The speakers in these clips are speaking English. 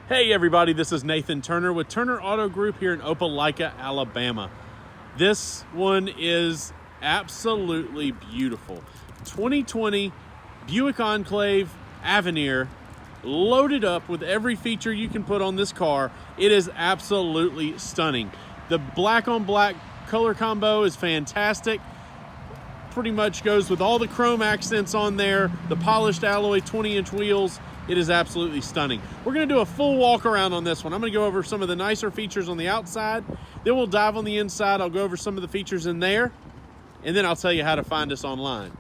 Hey everybody, this is Nathan Turner with Turner Auto Group here in Opelika, Alabama. This one is absolutely beautiful. 2020 Buick Enclave Avenir, loaded up with every feature you can put on this car. It is absolutely stunning. The black on black color combo is fantastic. Pretty much goes with all the chrome accents on there, the polished alloy 20-inch wheels. It is absolutely stunning. We're gonna do a full walk around on this one. I'm gonna go over some of the nicer features on the outside, then we'll dive on the inside. I'll go over some of the features in there, and then I'll tell you how to find us online.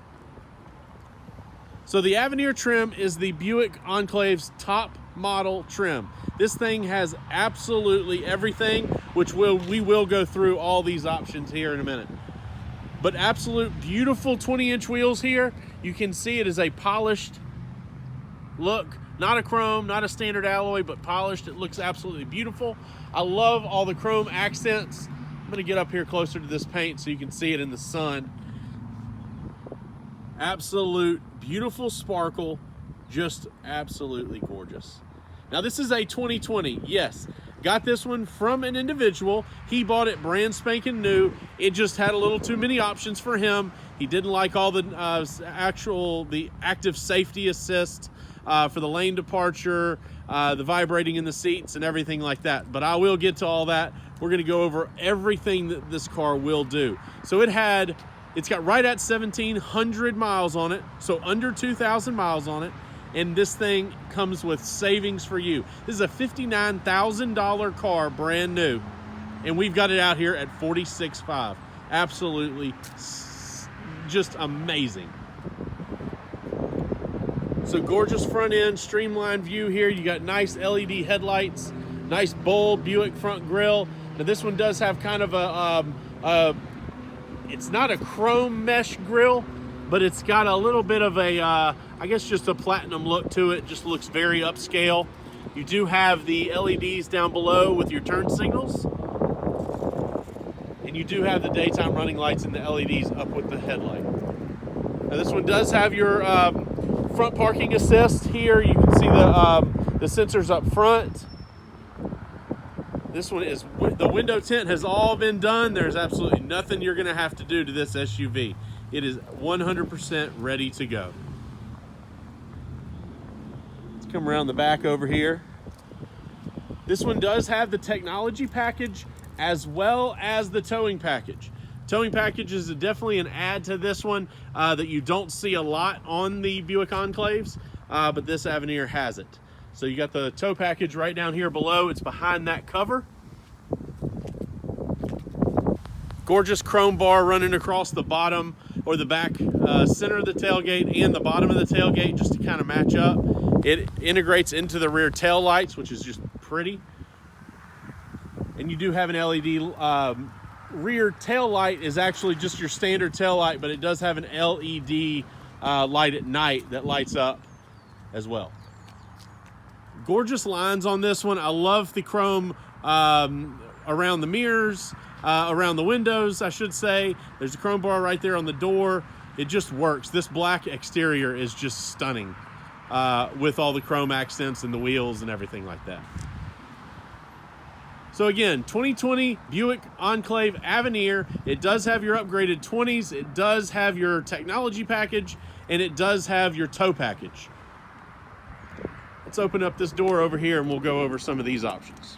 So the Avenir trim is the Buick Enclave's top model trim. This thing has absolutely everything, which we will go through all these options here in a minute. But absolute beautiful 20-inch wheels here. You can see it is a polished look, not a chrome, not a standard alloy, but polished. It looks absolutely beautiful. I love all the chrome accents. I'm gonna get up here closer to this paint so you can see it in the sun. Absolute beautiful sparkle, just absolutely gorgeous. Now this is a 2020, yes. Got this one from an individual. He bought it brand spanking new. It just had a little too many options for him. He didn't like all the active safety assist for the lane departure, the vibrating in the seats and everything like that. But I will get to all that. We're gonna go over everything that this car will do. So it's got right at 1,700 miles on it, so under 2,000 miles on it. And this thing comes with savings for you. This is a $59,000 car, brand new. And we've got it out here at $46,500. Absolutely just amazing. So gorgeous front end, streamlined view here. You got nice LED headlights, nice bold Buick front grille. Now this one does have kind of it's not a chrome mesh grille, but it's got a little bit of a, I guess just a platinum look to it. Just looks very upscale. You do have the LEDs down below with your turn signals. And you do have the daytime running lights and the LEDs up with the headlight. Now this one does have your front parking assist here. You can see the sensors up front. This one is, the window tint has all been done. There's absolutely nothing you're gonna have to do to this SUV. It is 100% ready to go. Let's come around the back over here. This one does have the technology package as well as the towing package. Towing package is definitely an add to this one that you don't see a lot on the Buick Enclaves, but this Avenir has it. So you got the tow package right down here below. It's behind that cover. Gorgeous chrome bar running across the bottom or the back center of the tailgate and the bottom of the tailgate just to kind of match up. It integrates into the rear tail lights, which is just pretty. And you do have an LED rear tail light is actually just your standard tail light, but it does have an LED light at night that lights up as well. Gorgeous lines on this one. I love the chrome around the mirrors, around the windows, I should say. There's a chrome bar right there on the door. It just works. This black exterior is just stunning with all the chrome accents and the wheels and everything like that. So again, 2020 Buick Enclave Avenir. It does have your upgraded 20s. It does have your technology package, and it does have your tow package. Let's open up this door over here and we'll go over some of these options.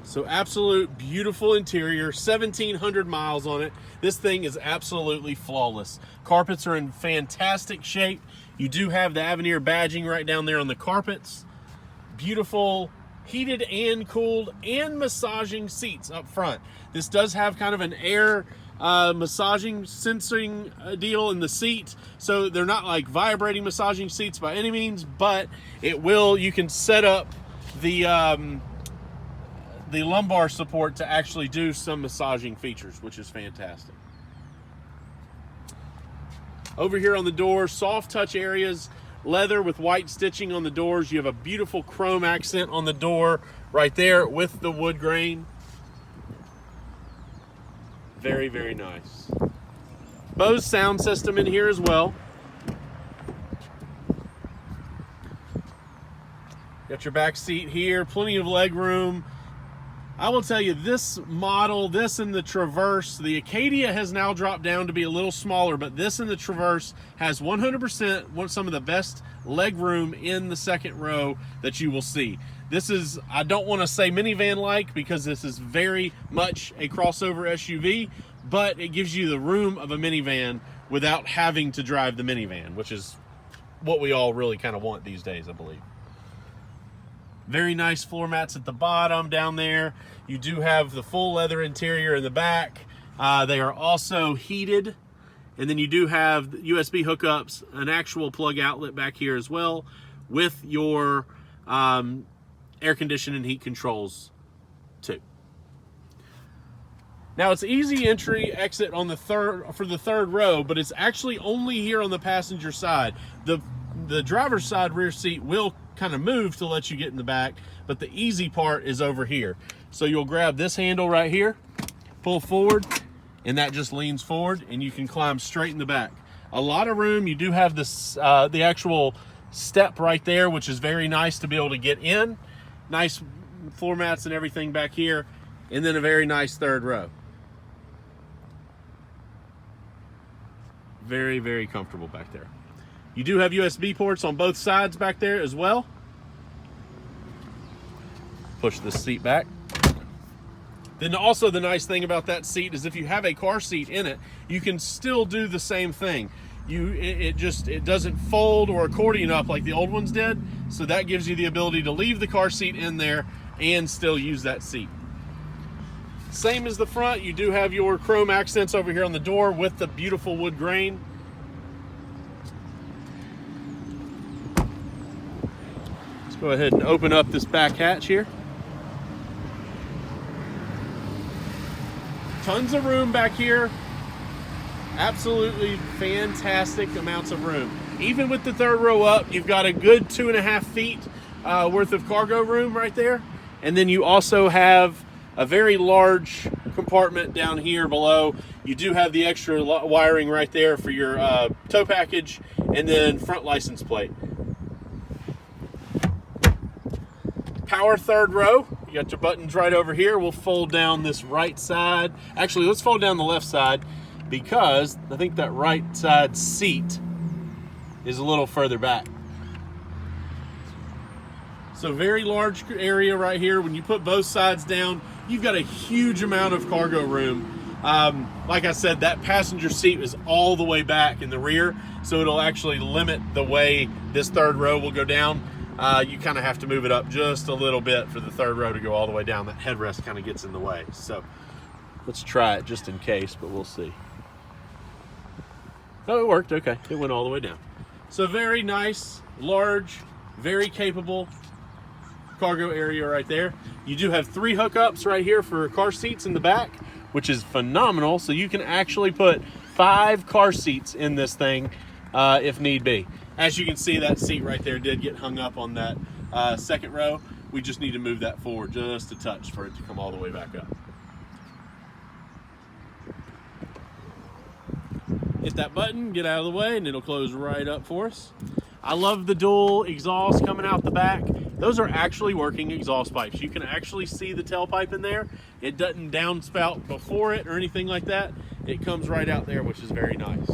So absolute beautiful interior, 1,700 miles on it. This thing is absolutely flawless. Carpets are in fantastic shape. You do have the Avenir badging right down there on the carpets. Beautiful heated and cooled and massaging seats up front. This does have kind of an air massaging sensing deal in the seat, so they're not like vibrating massaging seats by any means, but you can set up the lumbar support to actually do some massaging features, which is fantastic. Over here on the door, soft touch areas, leather with white stitching on the doors. You have a beautiful chrome accent on the door right there with the wood grain. Very, very nice. Bose sound system in here as well. Got your back seat here, plenty of leg room. I will tell you, this model, this and the Traverse, the Acadia has now dropped down to be a little smaller, but this and the Traverse has 100% some of the best leg room in the second row that you will see. This is, I don't want to say minivan-like because this is very much a crossover SUV, but it gives you the room of a minivan without having to drive the minivan, which is what we all really kind of want these days, I believe. Very nice floor mats at the bottom down there. You do have the full leather interior in the back. They are also heated. And then you do have USB hookups, an actual plug outlet back here as well, with your air conditioning and heat controls too. Now it's easy entry exit on the third row, but it's actually only here on the passenger side. The driver's side rear seat will kind of move to let you get in the back, but the easy part is over here. So you'll grab this handle right here, pull forward, and that just leans forward and you can climb straight in the back. A lot of room. You do have this the actual step right there, which is very nice to be able to get in. Nice floor mats and everything back here, and then a very nice third row. Very, very comfortable back there. You do have USB ports on both sides back there as well. Push this seat back. Then also the nice thing about that seat is if you have a car seat in it, you can still do the same thing. It doesn't fold or accordion up like the old ones did, so that gives you the ability to leave the car seat in there and still use that seat. Same as the front, you do have your chrome accents over here on the door with the beautiful wood grain. Let's go ahead and open up this back hatch here. Tons of room back here. Absolutely fantastic amounts of room. Even with the third row up, you've got a good 2.5 feet worth of cargo room right there. And then you also have a very large compartment down here below. You do have the extra wiring right there for your tow package and then front license plate. Power third row. You got your buttons right over here. We'll fold down this right side. Actually, let's fold down the left side because I think that right side seat is a little further back. So very large area right here. When you put both sides down, you've got a huge amount of cargo room. Like I said, that passenger seat is all the way back in the rear, so it'll actually limit the way this third row will go down. You kind of have to move it up just a little bit for the third row to go all the way down. That headrest kind of gets in the way. So let's try it just in case, but we'll see. Oh, it worked. Okay, it went all the way down. So very nice, large, very capable cargo area right there. You do have 3 hookups right here for car seats in the back, which is phenomenal. So you can actually put 5 car seats in this thing if need be. As you can see, that seat right there did get hung up on that second row. We just need to move that forward just a touch for it to come all the way back up. Hit that button, get out of the way, and it'll close right up for us. I love the dual exhaust coming out the back. Those are actually working exhaust pipes. You can actually see the tailpipe in there. It doesn't downspout before it or anything like that. It comes right out there, which is very nice.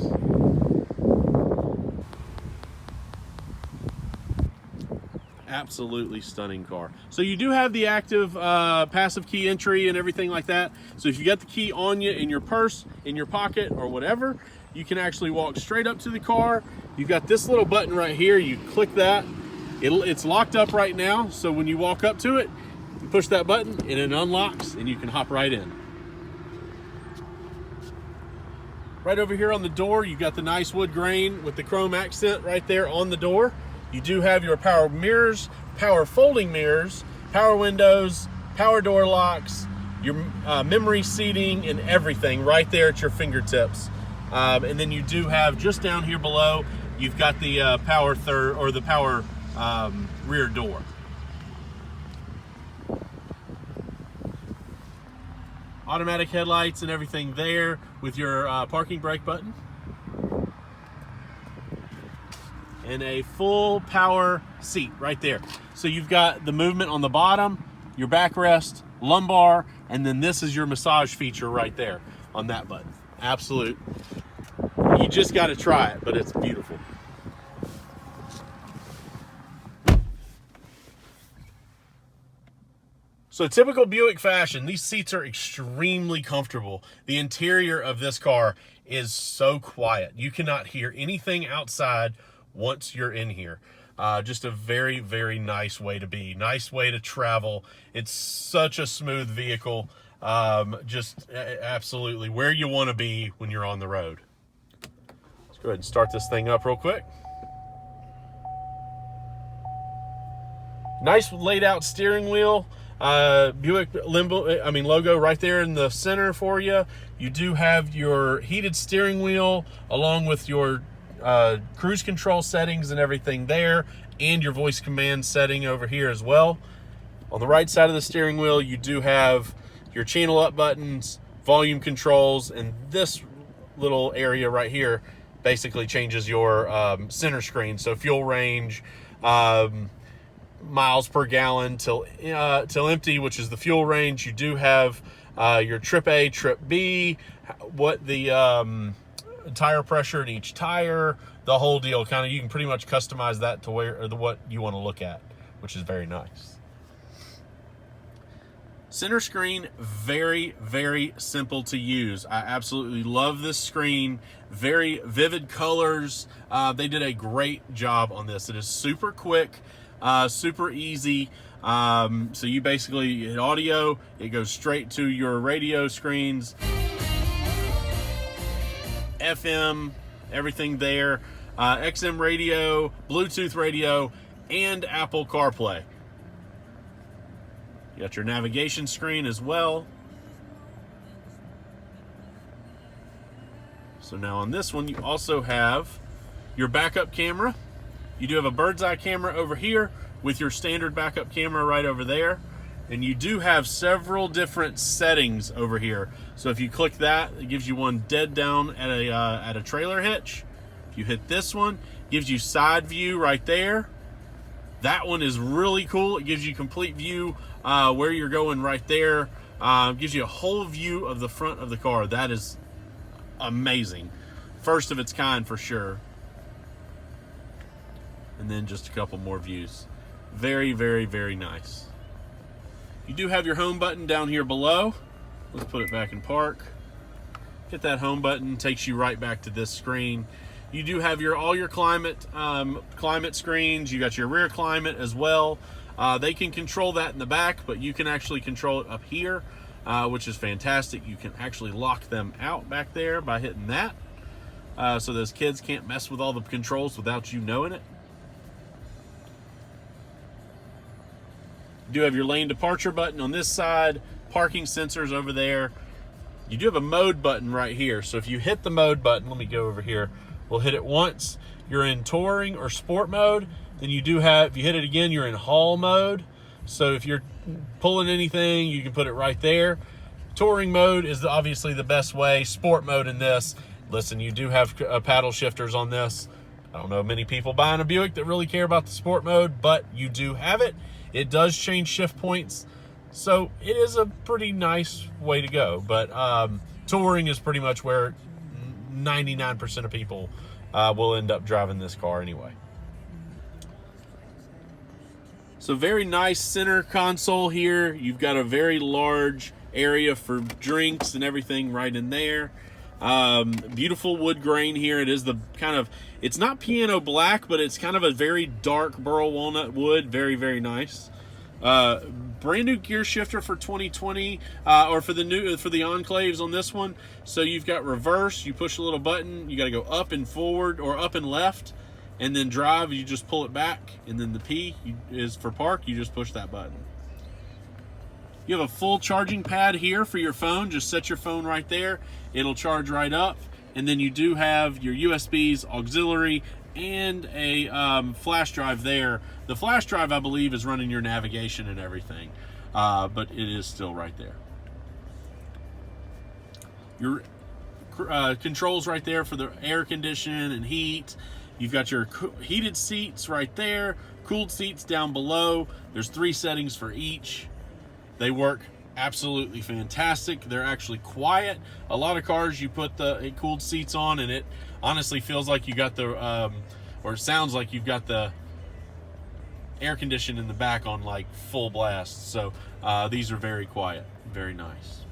Absolutely stunning car. So you do have the active passive key entry and everything like that. So if you got the key on you in your purse, in your pocket, or whatever, you can actually walk straight up to the car. You've got this little button right here. You click that. It's locked up right now. So when you walk up to it, you push that button and it unlocks and you can hop right in. Right over here on the door, you've got the nice wood grain with the chrome accent right there on the door. You do have your power mirrors, power folding mirrors, power windows, power door locks, your memory seating, and everything right there at your fingertips. And then you do have just down here below, you've got the power third or the power rear door. Automatic headlights and everything there with your parking brake button. and a full power seat right there. So you've got the movement on the bottom, your backrest, lumbar, and then this is your massage feature right there on that button. Absolute. You just got to try it, but it's beautiful. So typical Buick fashion, these seats are extremely comfortable. The interior of this car is so quiet. You cannot hear anything outside once you're in here. Just a very, very nice way to be. Nice way to travel. It's such a smooth vehicle. Just absolutely where you want to be when you're on the road. Let's go ahead and start this thing up real quick. Nice laid out steering wheel. Buick logo right there in the center for you. You do have your heated steering wheel along with your cruise control settings and everything there, and your voice command setting over here as well. On the right side of the steering wheel, you do have your channel up buttons, volume controls, and this little area right here basically changes your center screen. So fuel range, miles per gallon till empty, which is the fuel range. You do have your trip A, trip B, what the tire pressure in each tire, the whole deal. Kind of, you can pretty much customize that to what you want to look at, which is very nice. Center screen, very, very simple to use. I absolutely love this screen. Very vivid colors. They did a great job on this. It is super quick. Super easy. So you basically hit audio, it goes straight to your radio screens, FM, everything there, XM radio, Bluetooth radio, and Apple CarPlay. You got your navigation screen as well. So now on this one, you also have your backup camera. You do have a bird's eye camera over here with your standard backup camera right over there. And you do have several different settings over here. So if you click that, it gives you one dead down at a trailer hitch. If you hit this one, it gives you side view right there. That one is really cool. It gives you complete view where you're going right there. Gives you a whole view of the front of the car. That is amazing. First of its kind for sure. And then just a couple more views. Very, very, very nice. You do have your home button down here below. Let's put it back in park. Hit that home button, takes you right back to this screen. You do have all your climate screens. You got your rear climate as well. They can control that in the back, but you can actually control it up here, which is fantastic. You can actually lock them out back there by hitting that, so those kids can't mess with all the controls without you knowing it. You do have your lane departure button on this side, parking sensors over there. You do have a mode button right here. So if you hit the mode button, let me go over here. We'll hit it once. You're in touring or sport mode. Then you do have, if you hit it again, you're in haul mode. So if you're pulling anything, you can put it right there. Touring mode is obviously the best way. Sport mode in this. Listen, you do have paddle shifters on this. I don't know many people buying a Buick that really care about the sport mode, but you do have it. It does change shift points, so it is a pretty nice way to go. But touring is pretty much where 99% of people will end up driving this car anyway. So very nice center console here. You've got a very large area for drinks and everything right in there. Beautiful wood grain here. It is the kind of, it's not piano black, but it's kind of a very dark burl walnut wood. Very, very nice. Brand new gear shifter for 2020, or for the Enclaves on this one. So you've got reverse, you push a little button, you got to go up and forward or up and left, and then drive, you just pull it back, and then the P is for park, you just push that button. You have a full charging pad here for your phone. Just set your phone right there. It'll charge right up. And then you do have your USBs, auxiliary, and a flash drive there. The flash drive, I believe, is running your navigation and everything. But it is still right there. Your controls right there for the air condition and heat. You've got your heated seats right there, cooled seats down below. There's 3 settings for each. They work absolutely fantastic. They're actually quiet. A lot of cars, you put the cooled seats on and it honestly feels like you got the, or it sounds like you've got the air conditioning in the back on like full blast. So these are very quiet, very nice.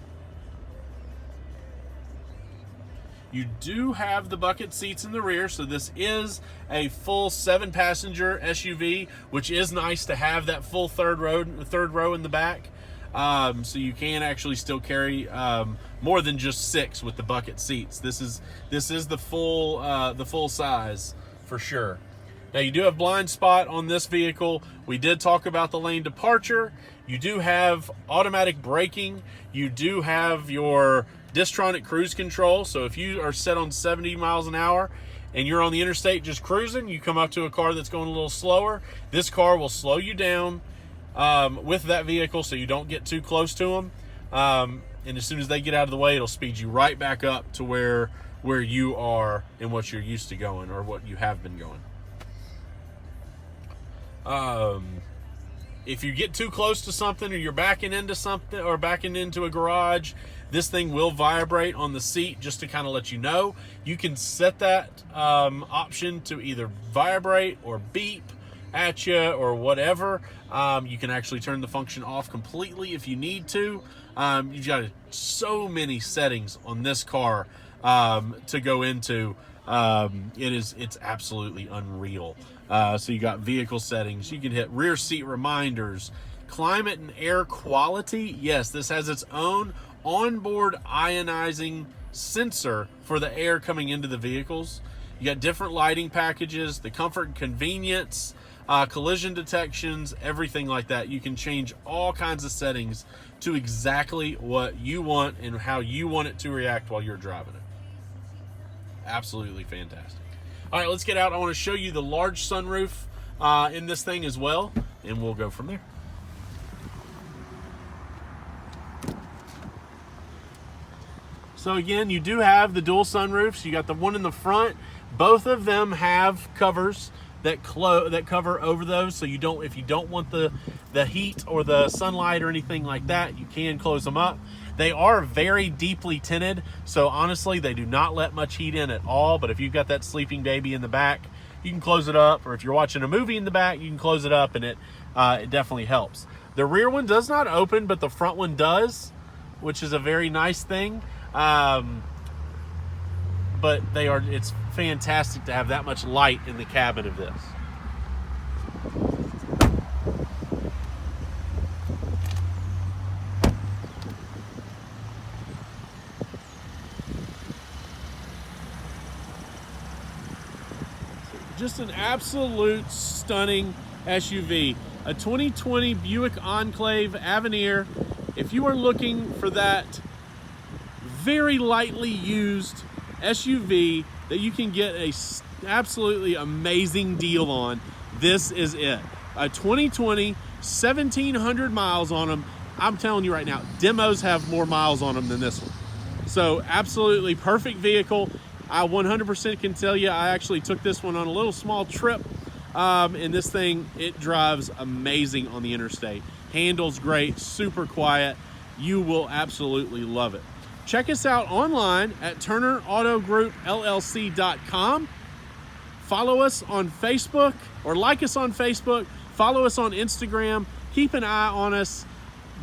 You do have the bucket seats in the rear, so this is a full 7-passenger SUV, which is nice to have that full third row in the back. So you can actually still carry more than just 6 with the bucket seats. This is the full size for sure. Now you do have blind spot on this vehicle. We did talk about the lane departure. You do have automatic braking. You do have your Distronic cruise control. So if you are set on 70 miles an hour and you're on the interstate just cruising, you come up to a car that's going a little slower, this car will slow you down with that vehicle so you don't get too close to them. And as soon as they get out of the way, it'll speed you right back up to where you are and what you're used to going or what you have been going. If you get too close to something or you're backing into something or backing into a garage, this thing will vibrate on the seat just to kind of let you know. You can set that option to either vibrate or beep at you or whatever. You can actually turn the function off completely if you need to. You've got so many settings on this car to go into. It's absolutely unreal. So you got vehicle settings, you can hit rear seat reminders, climate and air quality. Yes, this has its own onboard ionizing sensor for the air coming into the vehicles. You got different lighting packages, the comfort and convenience, collision detections, everything like that. You can change all kinds of settings to exactly what you want and how you want it to react while you're driving it. Absolutely fantastic. All right, let's get out. I want to show you the large sunroof in this thing as well, and we'll go from there. So again, you do have the dual sunroofs. You got the one in the front. Both of them have covers that cover over those, so you don't, if you don't want the heat or the sunlight or anything like that, you can close them up. They are very deeply tinted, so honestly, they do not let much heat in at all. But if you've got that sleeping baby in the back, you can close it up. Or if you're watching a movie in the back, you can close it up, and it definitely helps. The rear one does not open, but the front one does, which is a very nice thing. But it's fantastic to have that much light in the cabin of this. Just an absolute stunning SUV. A 2020 Buick Enclave Avenir. If you are looking for that very lightly used SUV that you can get a absolutely amazing deal on, this is it. A 2020, 1,700 miles on them. I'm telling you right now, demos have more miles on them than this one. So absolutely perfect vehicle. I 100% can tell you, I actually took this one on a little small trip, and this thing, it drives amazing on the interstate. Handles great, super quiet. You will absolutely love it. Check us out online at TurnerAutoGroupLLC.com. Follow us on Facebook, or like us on Facebook. Follow us on Instagram. Keep an eye on us.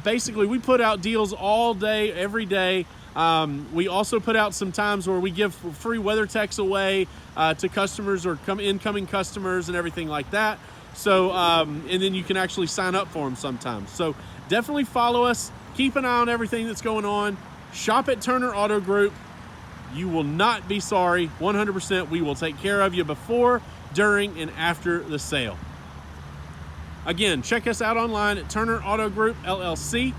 Basically, we put out deals all day, every day. We also put out some times where we give free weather techs away to customers or incoming customers and everything like that. So, and then you can actually sign up for them sometimes. So definitely follow us. Keep an eye on everything that's going on. Shop at Turner Auto Group. You will not be sorry. 100%. We will take care of you before, during, and after the sale. Again, check us out online at Turner Auto Group LLC.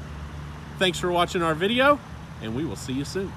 Thanks for watching our video, and we will see you soon.